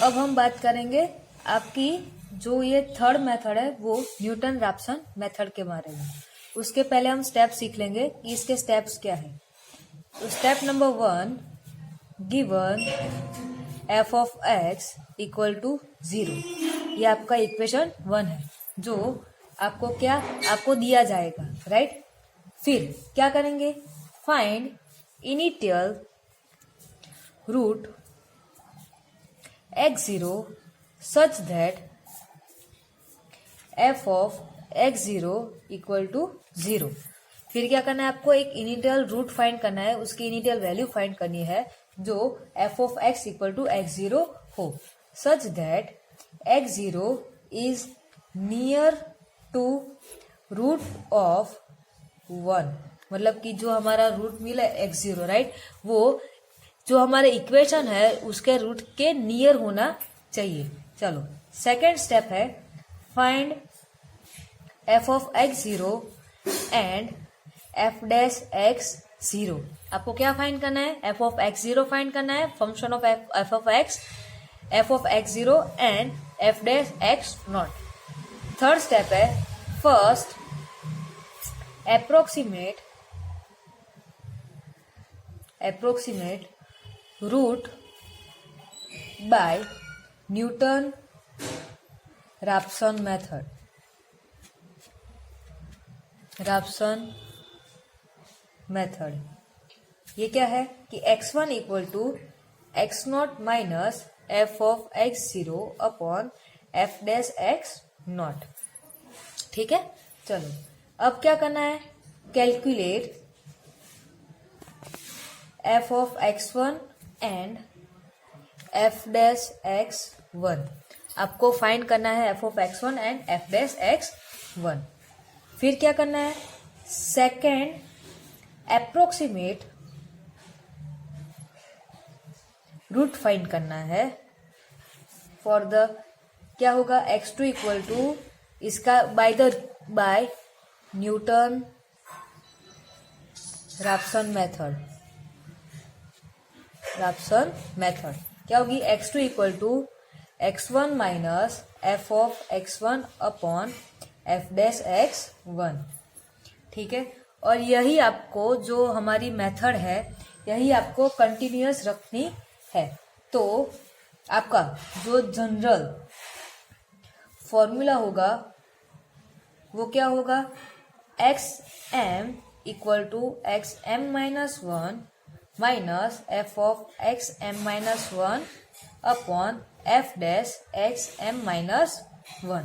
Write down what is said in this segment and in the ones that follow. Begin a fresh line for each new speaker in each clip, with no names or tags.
अब हम बात करेंगे आपकी जो ये थर्ड मेथड है वो न्यूटन रैप्सन मेथड के बारे में। उसके पहले हम स्टेप सीख लेंगे कि इसके स्टेप्स क्या है। तो step number 1, given f of x equal to 0, ये आपका इक्वेशन 1 है जो आपको दिया जाएगा, राइट। फिर क्या करेंगे, find initial root x0 such that f of x0 equal to 0। फिर क्या करना है, आपको एक इनिशियल रूट फाइंड करना है, उसकी इनिशियल वैल्यू फाइंड करनी है जो f of x equal to x0 हो, such that x0 is near to root of 1। मतलब कि जो हमारा रूट मिला x0, राइट, वो जो हमारा इक्वेशन है उसके रूट के नियर होना चाहिए। चलो सेकेंड स्टेप है, find f of x0 and f dash x0। आपको क्या फाइंड करना है, f ऑफ x0 फाइंड करना है, function of f of x0 and f dash x0। Third step है, first approximate root by Newton-Raphson method। ये क्या है कि x1 equal to x0 minus f of x0 upon f dash x0। ठीक है, चलो अब क्या करना है, calculate f of x1 and f dash x1। आपको फाइंड करना है f of x1 and f dash x1। फिर क्या करना है, सेकेंड अप्रोक्सीमेट रूट फाइंड करना है फॉर द, क्या होगा, x2 इक्वल टू इसका बाय न्यूटन रैप्सन मेथड क्या होगी, x2 equal to x1 minus f of x1 upon f dash x1। ठीक है, और यही आपको जो हमारी मेथड है यही आपको कंटिन्यूअस रखनी है। तो आपका जो जनरल फॉर्मूला होगा वो क्या होगा, xm equal to xm minus 1 minus f of xm minus 1 upon f dash xm minus 1,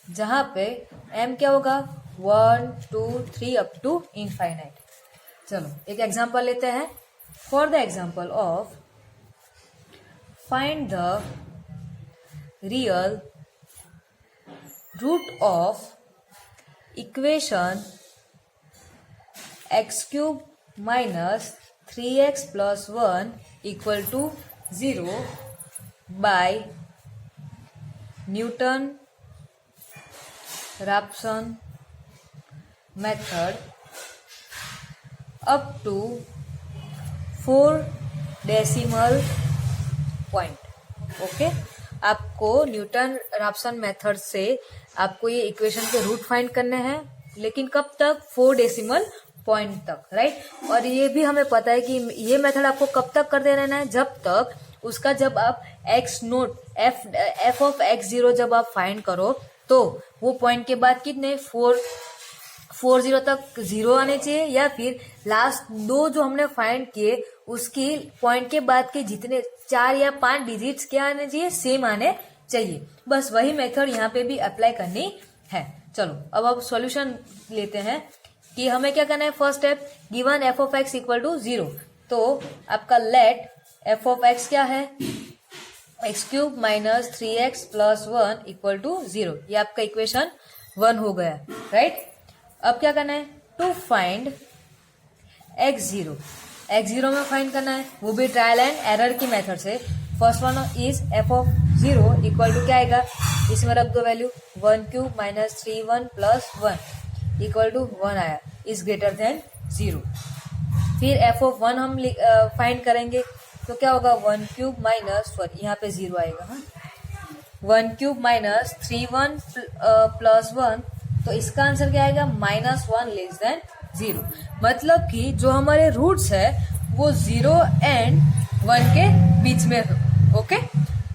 जहां पे m क्या होगा, 1 2 3 अप टू इनफाइनाइट। चलो एक एग्जांपल लेते हैं। For the example of find the real root of equation x cube minus 3x plus 1 equal to 0 by Newton Raphson method up to 4 decimal point. Okay, आपको Newton Raphson method से आपको ये equation के root find करने हैं, लेकिन कब तक, 4 डेसिमल पॉइंट तक, राइट। और ये भी हमें पता है कि ये मेथड आपको कब तक करते रहना है, जब तक उसका जब आप f ऑफ x0 जब आप फाइंड करो तो वो पॉइंट के बाद कितने 4 तक 0 आने चाहिए, या फिर लास्ट दो जो हमने फाइंड किए उसकी पॉइंट के बाद के जितने 4 या 5 डिजिट्स क्या आने चाहिए, सेम आने चाहिए। बस वही मेथड यहाँ पे भी अप्लाई करनी है। चलो अब सॉल्यूशन लेते हैं कि हमें क्या करना है। First step, given f of x equal to 0, तो आपका लेट f ऑफ x क्या है, x cube minus 3x plus 1 equal to 0। ये आपका इक्वेशन 1 हो गया, राइट। अब क्या करना है, टू फाइंड x0 में फाइंड करना है, वो भी ट्रायल एंड एरर की मेथड से। First one is f of 0 equal to क्या आएगा, इसमें रख दो value, 1 cube minus 3 plus 1 equal to 1 आया, इज ग्रेटर देन 0। फिर f ऑफ 1 हम फाइंड करेंगे, तो क्या होगा 1 क्यूब माइनस, सॉरी यहाँ पे 0 आएगा, हाँ 1 क्यूब माइनस 3 1 प्लस 1, तो इसका आंसर क्या आएगा -1 लेस देन 0। मतलब कि जो हमारे रूट्स है वो 0 एंड 1 के बीच में, ओके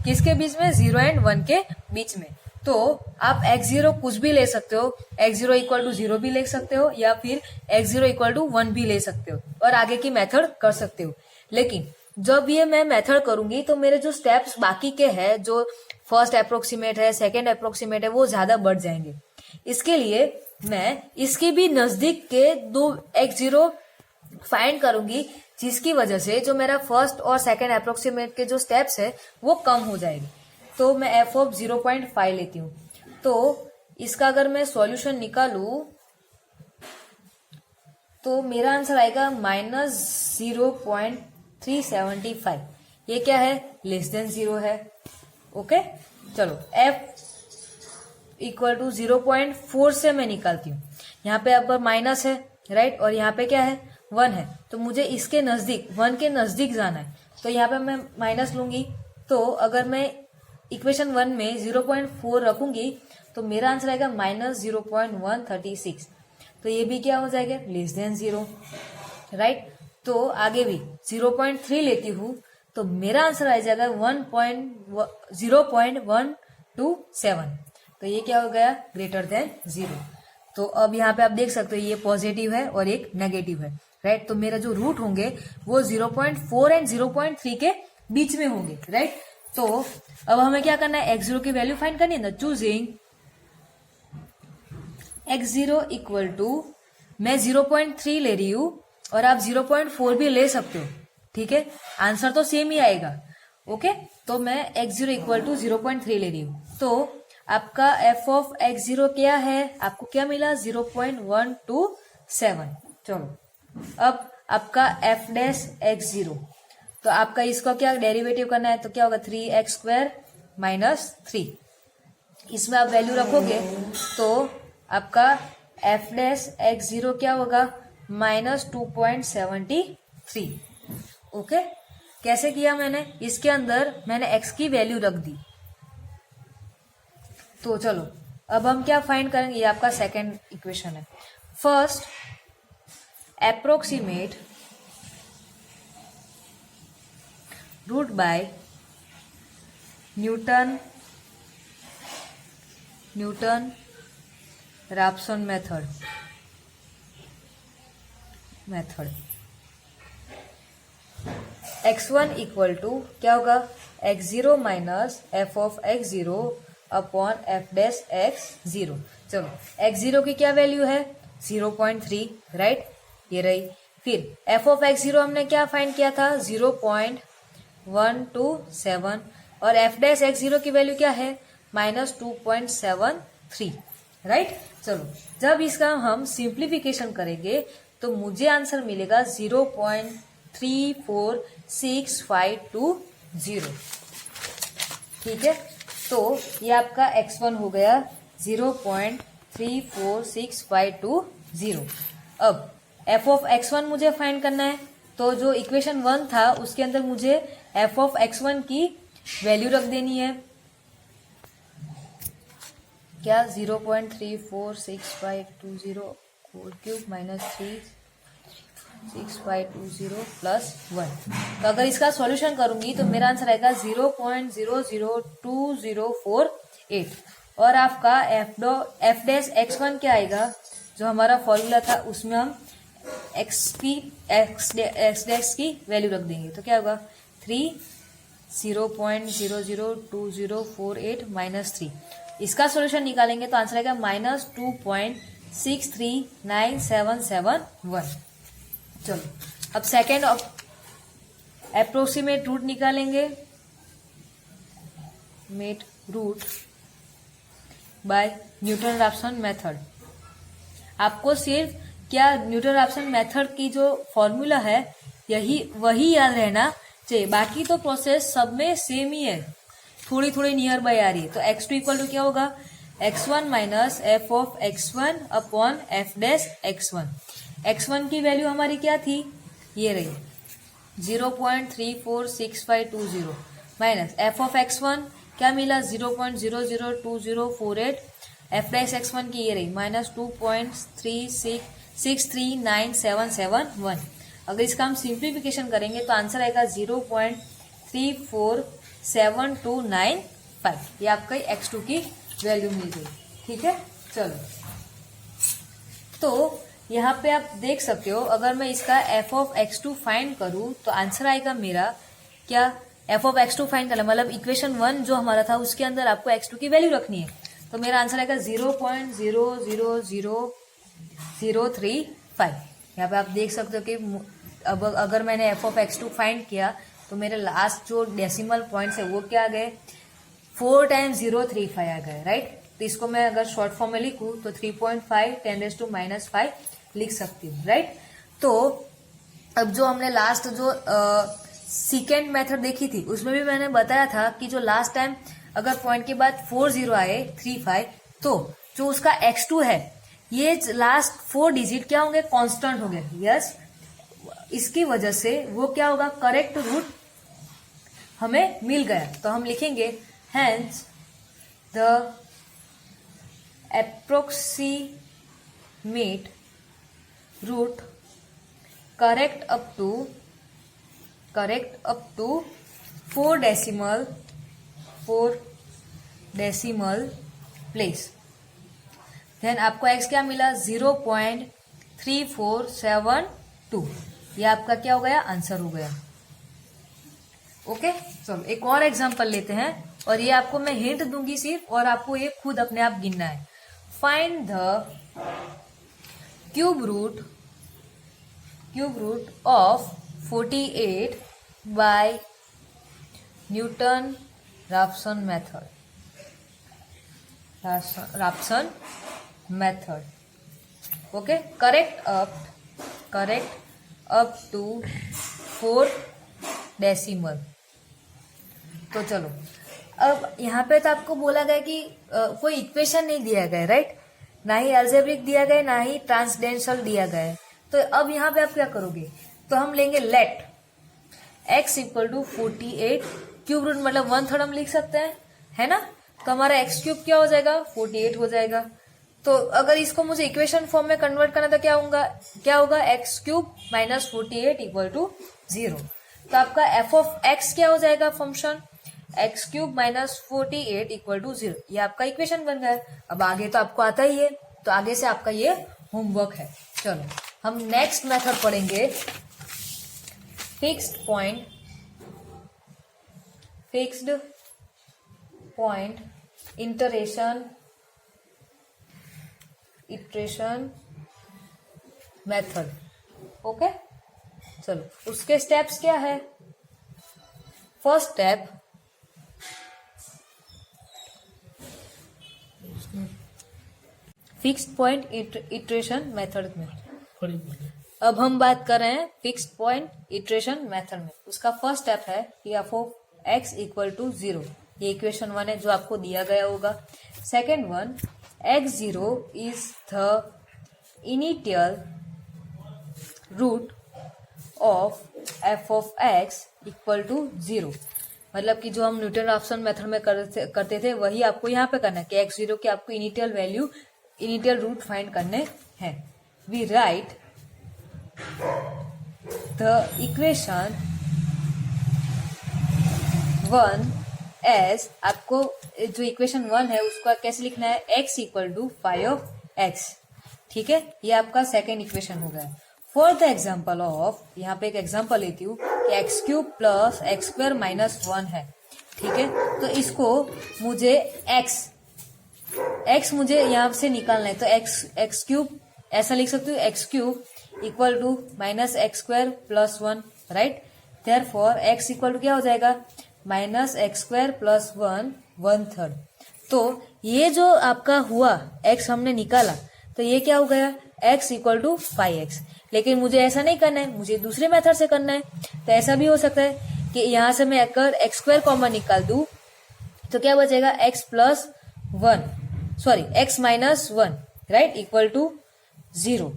किसके बीच में, 0 एंड 1 के बीच में। तो आप x0 कुछ भी ले सकते हो, x0 इक्वल टू 0 भी ले सकते हो या फिर x0 इक्वल टू 1 भी ले सकते हो और आगे की मेथड कर सकते हो। लेकिन जब ये मैं मेथड करूंगी तो मेरे जो स्टेप्स बाकी के हैं, जो फर्स्ट अप्रोक्सीमेट है, सेकेंड अप्रोक्सीमेट है, वो ज्यादा बढ़ जाएंगे। इसके लिए मैं इसके भी नजदीक के दो x0 फाइंड करूंगी, जिसकी वजह से जो मेरा फर्स्ट और सेकेंड अप्रोक्सीमेट के जो स्टेप्स है वो कम हो जाएगी। तो मैं f ऑफ 0.5 लेती हूँ। तो इसका अगर मैं सॉल्यूशन निकालू तो मेरा आंसर आएगा -0.375। ये क्या है, लेस देन 0 है, ओके चलो f इक्वल टू 0.4 से मैं निकालती हूँ। यहाँ पे अब माइनस है, राइट, और यहाँ पे क्या है 1 है, तो मुझे इसके नजदीक 1 के नजदीक जाना है, तो यहाँ पे मैं माइनस लूंगी। तो अगर मैं इक्वेशन 1 में 0.4 रखूंगी तो मेरा आंसर आएगा -0.136। तो ये भी क्या हो जाएगा, लेस देन 0, राइट। तो आगे भी 0.3 लेती हूँ तो मेरा आंसर आ जाएगा 0.127। तो ये क्या हो गया, ग्रेटर देन 0। तो अब यहाँ पे आप देख सकते हो ये पॉजिटिव है और एक नेगेटिव है, राइट। तो मेरा जो रूट होंगे वो 0.4 एंड 0.3 के बीच में होंगे, राइट। तो अब हमें क्या करना है, x0 की वैल्यू फाइंड करनी है ना। चूजिंग x0 इक्वल टू, मैं 0.3 ले रही हूं और आप 0.4 भी ले सकते हो, ठीक है, आंसर तो सेम ही आएगा, ओके। तो मैं x0 इक्वल टू 0.3 ले रही हूं। तो आपका f ऑफ x0 क्या है, आपको क्या मिला 0.127। चलो अब आपका f डैश x0, तो आपका इसका क्या डेरिवेटिव करना है, तो क्या होगा 3x² - 3। इसमें आप वैल्यू रखोगे तो आपका f डैश x0 क्या होगा -2.73, ओके। कैसे किया मैंने, इसके अंदर मैंने x की वैल्यू रख दी। तो चलो अब हम क्या फाइंड करेंगे, ये आपका सेकेंड इक्वेशन है। First approximate root by Newton Raphson method x1 equal to क्या होगा, x0 minus f of x0 upon f dash x0। चलो x0 की क्या वैल्यू है 0.3, राइट, ये रही। फिर f ऑफ x0 हमने क्या फाइंड किया था 0.127 और f डैश x0 की वैल्यू क्या है -2.73, राइट। चलो जब इसका हम सिंप्लीफिकेशन करेंगे तो मुझे आंसर मिलेगा 0.34650, ठीक है। तो ये आपका x1 हो गया 0.34650। अब f ऑफ x1 मुझे फाइंड करना है, तो जो इक्वेशन 1 था उसके अंदर मुझे f ऑफ x1 की वैल्यू रख देनी है, क्या 0.34650 होल क्यूब -36520 प्लस 1। तो अगर इसका सॉल्यूशन करूंगी तो मेरा आंसर आएगा 0.002048 और आपका f डैश x1 क्या आएगा, जो हमारा फॉर्मूला था उसमें हम x डैश की वैल्यू रख देंगे, तो क्या होगा 0.002048 -3। इसका सॉल्यूशन निकालेंगे तो आंसर आएगा -2.639771। चलो अब सेकेंड अप्रोक्सीमेट रूट निकालेंगे, मेट root by Newton Raphson method. आपको सिर्फ क्या न्यूटन रैप्सन मेथड की जो फॉर्मूला है वही याद रहना चाहिए, बाकी तो प्रोसेस सब में सेम ही है, थोड़ी थोड़ी नियर बाय आ रही है। तो x2 इक्वल टू क्या होगा x1 minus f of x1 upon f dash x1। x1 की वैल्यू हमारी क्या थी, ये रही 0.346520 माइनस एफ ऑफ x1 क्या मिला 0.002048, एफ डैश x1 की ये रही माइनस 2.363977 अगर इसका हम सिंप्लीफिकेशन करेंगे तो आंसर आएगा 0.347295। ये आपका x2 की वैल्यू मिल गई। ठीक है, चलो तो यहाँ पे आप देख सकते हो अगर मैं इसका f ऑफ x2 फाइंड करूँ तो आंसर आएगा मेरा क्या, f ऑफ x2 फाइंड करना मतलब इक्वेशन 1 जो हमारा था उसके अंदर आपको x2 की वैल्यू रखनी है, तो मेरा आंसर आएगा 0.000035। यहाँ पे आप देख सकते हो कि अब अगर मैंने f ऑफ x2 फाइंड किया तो मेरे लास्ट जो डेसिमल पॉइंट्स है वो क्या आ गए 4 टाइम्स 035 आ गए, राइट। तो इसको मैं अगर शॉर्ट फॉर्म में लिखूं तो 3.5 10⁻⁻5 लिख सकती हूँ, राइट। तो अब जो हमने लास्ट जो सेकेंड मेथड देखी थी उसमें भी मैंने बताया था कि जो लास्ट टाइम अगर पॉइंट के बाद 40 आए 35 तो जो उसका x2 है ये लास्ट 4 डिजिट क्या होंगे, कांस्टेंट होंगे। यस, इसकी वजह से वो क्या होगा, करेक्ट रूट हमें मिल गया। तो हम लिखेंगे hence the approximate root correct up to 4 decimal place। Then आपको x क्या मिला 0.3472। ये आपका क्या हो गया, आंसर हो गया। ओके, चलो एक और एग्जांपल लेते हैं और ये आपको मैं हिंट दूंगी सिर्फ और आपको ये खुद अपने आप गिनना है। Find the cube root of 48 by Newton Raphson method. Okay, correct up to 4 decimal. तो चलो अब यहाँ पे तो आपको बोला गया कि कोई इक्वेशन नहीं दिया गया, राइट, ना ही अलजेब्रिक दिया गया ना ही ट्रांसडेंशल दिया गया है। तो अब यहाँ पे आप क्या करोगे, तो हम लेंगे let x equal to 48 cube root मतलब 1/3 हम लिख सकते हैं, है ना। तो हमारा x क्यूब क्या हो जाएगा 48 हो जाएगा। तो अगर इसको मुझे इक्वेशन फॉर्म में कन्वर्ट करना तो क्या होगा x cube minus 48 equal to 0। तो आपका f ऑफ x क्या हो जाएगा, function x cube minus 48 equal to 0। ये आपका इक्वेशन बन गया है। अब आगे तो आपको आता ही है, तो आगे से आपका ये होमवर्क है। चलो हम नेक्स्ट मेथड पढ़ेंगे, fixed point iteration method. Okay, चलो उसके स्टेप्स क्या है। First step, fixed point iteration method में। अब हम बात कर रहे हैं फिक्स्ड पॉइंट इटरेशन मेथड में। उसका फर्स्ट स्टेप है कि f of x equal to 0। ये इक्वेशन 1 है जो आपको दिया गया होगा। Second one, x0 is the initial root of f of x equal to 0। मतलब कि जो हम न्यूटन राप्सन मेथड में करते थे वही आपको यहाँ पे करना है कि x0 के आपको इनिशियल रूट फाइंड करने हैं। We write the equation 1 as, आपको जो इक्वेशन 1 है उसका कैसे लिखना है, x इक्वल टू 5x। ठीक है, ये आपका सेकेंड इक्वेशन हो गया। फॉर द एग्जाम्पल ऑफ, यहाँ पे एक एग्जाम्पल लेती हूँ कि x cube plus x square minus 1 है। ठीक है, तो इसको मुझे x मुझे यहाँ से निकालना है। तो एक्स क्यूब ऐसा लिख सकती हूँ, x cube equal to minus x square plus 1, right. Therefore x equal to क्या हो जाएगा, माइनस एक्स स्क्वायर प्लस 1/3। तो ये जो आपका हुआ x हमने निकाला, तो ये क्या हो गया, x इक्वल टू 5x। लेकिन मुझे ऐसा नहीं करना है, मुझे दूसरे मेथड से करना है। तो ऐसा भी हो सकता है कि यहां से मैं अगर एक्स स्क्वायर कॉमन निकाल दूं तो क्या बचेगा, x minus 1, right, equal to 0।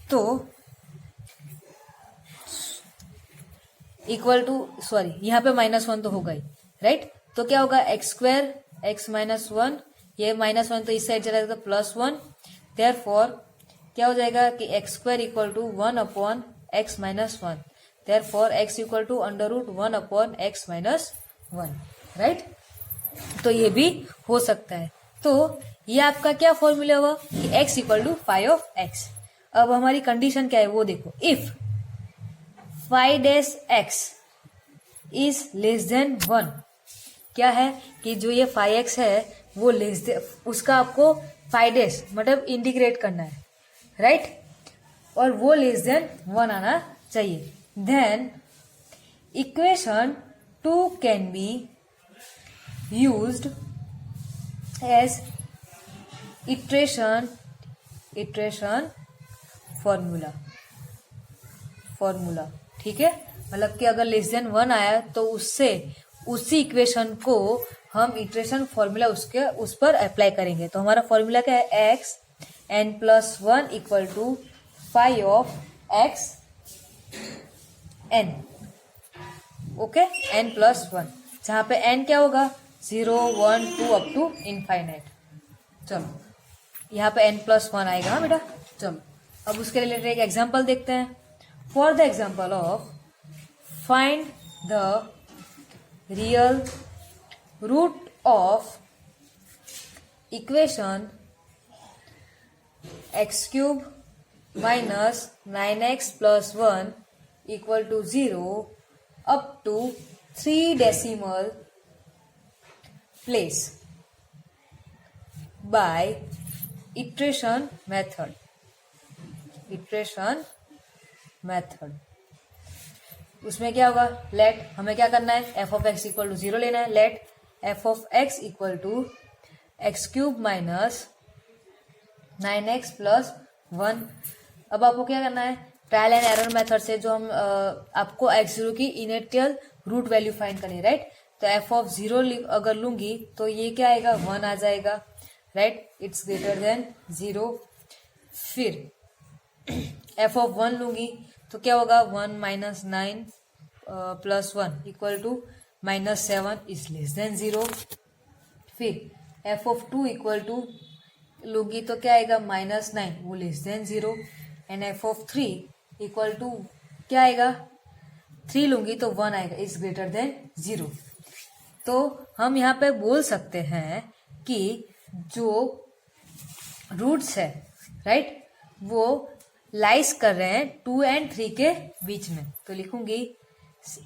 तो इक्वल टू सॉरी यहाँ पे -1 तो होगा ही, राइट। तो क्या होगा एक्स स्क्वायर एक्स -1, ये -1 तो इस साइड चला जाएगा +1, देयरफॉर क्या हो जाएगा कि x square equal to 1/x-1, therefore x equal to √1/x-1, right. तो ये भी हो सकता है। तो ये आपका क्या फॉर्मूला हुआ कि x equal to five of x। अब हमारी कंडीशन क्या है वो देखो, if five dash x is less than 1, क्या है कि जो ये 5x है वो लेस देन, उसका आपको 5 डैश मतलब इंटीग्रेट करना है, राइट, और वो लेस देन 1 आना चाहिए। Then equation 2 can be used as iteration formula, ठीक है। मतलब कि अगर लेस देन 1 आया तो उससे उसी इक्वेशन को हम इटरेशन फॉर्मूला उस पर अप्लाई करेंगे। तो हमारा फॉर्मूला क्या है, x n+1 equal to 5 of x n, okay, n+1, जहां पे n क्या होगा 0, 1, 2 अप टू इनफाइनाइट। चलो यहाँ पे n+1 आएगा, हाँ बेटा। चलो अब उसके रिलेटेड एक एग्जांपल देखते हैं। For the example of find the real root of equation x³ minus 9x + 1 equal to 0 up to 3 decimal place by iteration method. उसमें क्या होगा, लेट हमें क्या करना है, f of x equal to 0 लेना है। Let f of x equal to x³ minus 9x + 1। अब आपको क्या करना है, ट्रायल एंड एरर मेथड से जो हम आपको x0 की इनिशियल रूट वैल्यू फाइंड करनी है, राइट। तो f ऑफ 0 अगर लूंगी तो ये क्या आएगा 1 आ जाएगा, राइट, इट्स ग्रेटर देन 0। फिर f ऑफ 1 लूंगी तो क्या होगा 1 - 9 + 1 equal to -7 is less than 0। फिर f ऑफ 2 इक्वल टू लूंगी तो क्या आएगा -9, वो less than 0। And f of 3 equal to क्या आएगा 3 लूंगी तो 1 आएगा, इज ग्रेटर देन 0। तो हम यहाँ पे बोल सकते हैं कि जो रूट्स है, राइट, वो लाइज कर रहे हैं 2 और 3 के बीच में। तो लिखूंगी,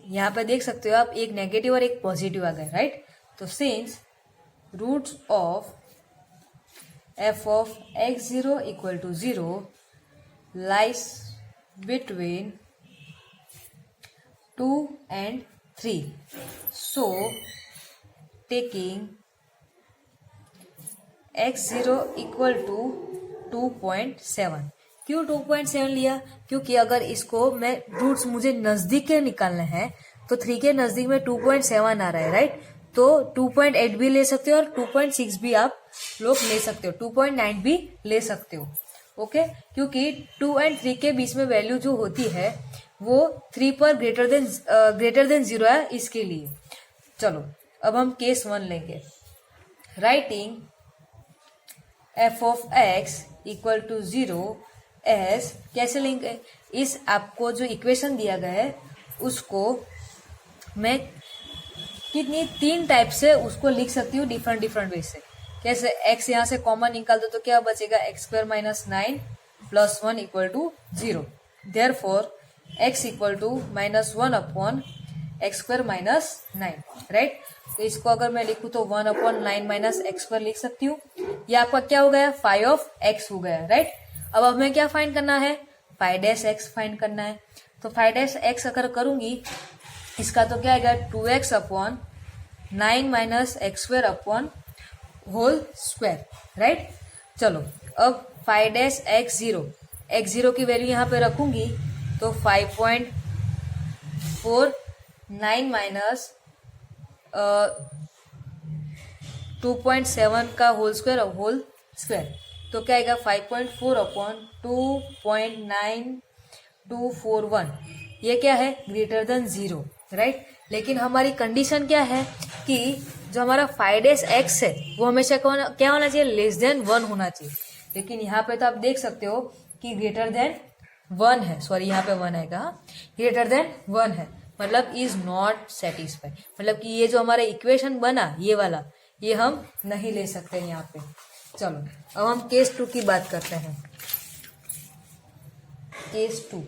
यहाँ पे देख सकते हो आप, एक नेगेटिव और एक पॉजिटिव आ गए, राइट। तो since roots of f of x0 equal to 0 lies between 2 and 3, so taking x0 equal to 2.7। क्यों 2.7 लिया, क्योंकि अगर इसको मैं रूट्स मुझे नजदीक के निकालने हैं तो 3 के नजदीक में 2.7 आ रहा है, राइट। तो 2.8 भी ले सकते हो और 2.6 भी आप लोग ले सकते हो, 2.9 भी ले सकते हो, ओके। क्योंकि 2 और 3 के बीच में वैल्यू जो होती है वो 3 पर ग्रेटर देन 0 है, इसके लिए। चलो अब हम केस 1 लेंगे। Writing f of x equal to 0 as, कैसे लेंगे, इस आपको जो इक्वेशन दिया गया है उसको मैं कितनी 3 टाइप से उसको लिख सकती हूँ डिफरेंट वे से। कैसे, x यहाँ से कॉमन निकाल दो तो क्या बचेगा x² - 9 + 1 equal to 0। Therefore x equal to -1 x² - 9, right. तो इसको अगर मैं लिखूं तो 1/9 - x² लिख सकती हूँ। ये आपका क्या हो गया 5 ऑफ x हो गया, राइट। अब हमें क्या फाइंड करना है, 5' फाइंड करना है। तो 5' अगर करूंगी इसका तो क्या आएगा 2x/9 - x² whole square, right. चलो अब 5' की वैल्यू यहाँ पे रखूंगी तो 5.49 - 2.7 का होल स्क्वायर तो क्या आएगा 5.4/2.9241 ये क्या है, ग्रेटर देन 0, राइट। लेकिन हमारी कंडीशन क्या है कि जो हमारा 5x है वो हमेशा क्या होना चाहिए, लेस देन 1 होना चाहिए। लेकिन यहाँ पे तो आप देख सकते हो कि ग्रेटर देन 1 है, सॉरी यहाँ पे 1 आएगा, ग्रेटर देन 1 है, मतलब इज नॉट सेटिस्फाइड, मतलब कि ये जो हमारा इक्वेशन बना ये वाला, ये हम नहीं ले सकते यहाँ पे। चलो अब हम केस 2 की बात करते हैं। केस 2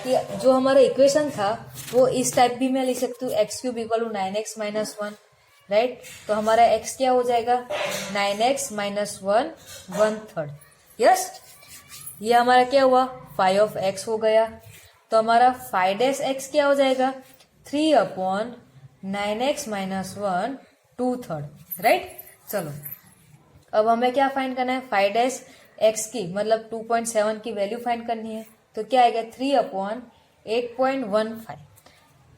कि जो हमारा इक्वेशन था वो इस टाइप भी मैं लिख सकती हूँ, x³ equal to 9x minus 1, right. तो हमारा x क्या हो जाएगा, 9x माइनस 1 1/3, यस। ये हमारा क्या हुआ, 5 हो गया। तो हमारा 5x क्या हो जाएगा, 3/9x माइनस 1 2/3, राइट। चलो अब हमें क्या फाइंड करना है, 5x की मतलब 2.7 की वैल्यू फाइंड करनी है। तो क्या आएगा, 3/8.15,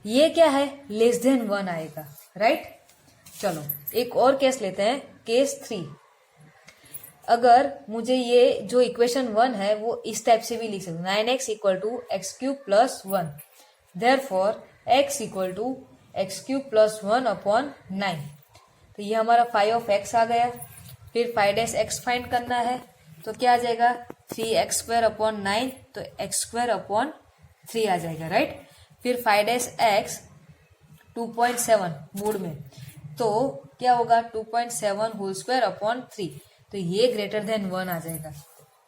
ये क्या है, लेस देन 1 आएगा, राइट। चलो एक और केस लेते हैं, केस 3। अगर मुझे ये जो इक्वेशन 1 है वो इस टाइप से भी लिख सकते, 9x equal to x³ plus 1, therefore x equal to x³ plus 1/9। तो ये हमारा 5 आ गया। फिर 5x फाइंड करना है, तो क्या आ जाएगा, 3x² तो x² आ जाएगा, राइट। फिर 5x 2.7 मूड में, तो क्या होगा, 2.7 होल स्क्वायर अपॉन 3, तो ये ग्रेटर देन 1 आ जाएगा,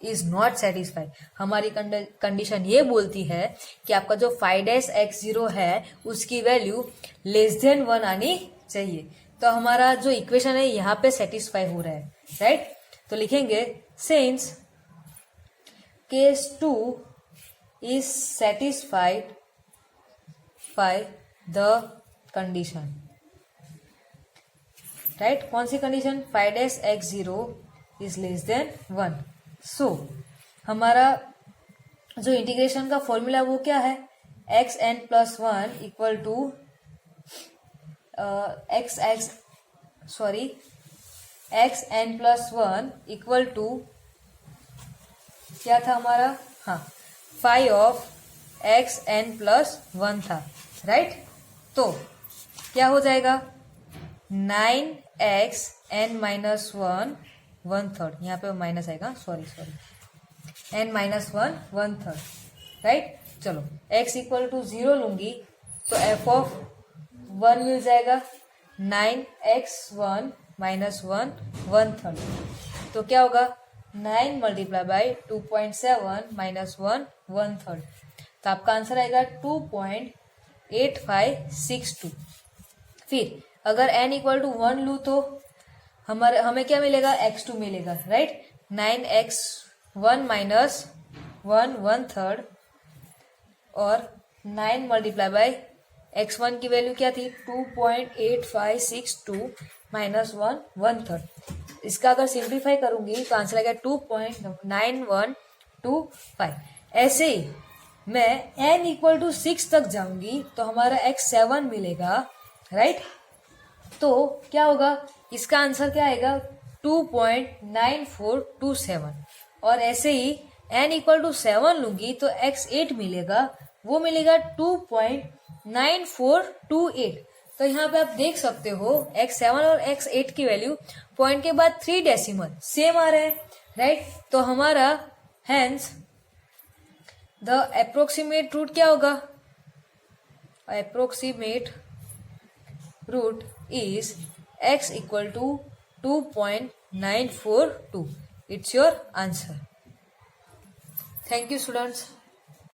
इज नॉट सेटिस्फाइड। हमारी कंडीशन ये बोलती है कि आपका जो 5x0 है उसकी वैल्यू लेस देन 1 आनी चाहिए। तो हमारा जो इक्वेशन है यहाँ पे सेटिस्फाई हो रहा है, राइट। तो लिखेंगे since case 2 is satisfied by the condition, right. कौन सी condition, 5x0 is less than 1। सो हमारा जो इंटीग्रेशन का फॉर्मूला वो क्या है, xn plus 1 equal to xn plus 1 equal to क्या था हमारा, हाँ 5xn प्लस 1 था, राइट। तो क्या हो जाएगा, 9xn माइनस 1 1/3, यहाँ पे माइनस आएगा, सॉरी n माइनस 1 1/3, राइट। चलो x इक्वल टू 0 लूंगी तो f(1) मिल जाएगा, 9x1 माइनस 1 1/3, तो क्या होगा, 9 मल्टीप्लाई बाई 2.7 माइनस 1 1/3, तो आपका आंसर आएगा 2.8562। फिर अगर n इक्वल टू 1 लू तो हमें क्या मिलेगा, x2 मिलेगा, राइट। 9x1 माइनस 1 1/3 और 9 मल्टीप्लाई बाई x1 की वैल्यू क्या थी, 2.8562 माइनस 1 1/3। इसका अगर सिंप्लीफाई करूंगी तो आंसर आएगा 2.9125। ऐसे ही मैं n इक्वल टू 6 तक जाऊंगी तो हमारा x7 मिलेगा, राइट। तो क्या होगा, इसका आंसर क्या आएगा, 2.9427। और ऐसे ही n इक्वल टू 7 लूंगी तो x8 मिलेगा, वो मिलेगा 2.9428। तो यहाँ पे आप देख सकते हो x7 और x8 की वैल्यू पॉइंट के बाद 3 डेसिमल सेम आ रहे हैं, राइट। तो हमारा हेंस द अप्रोक्सीमेट रूट क्या होगा, approximate root is x equal to 2.942. It's your answer. Thank you, students.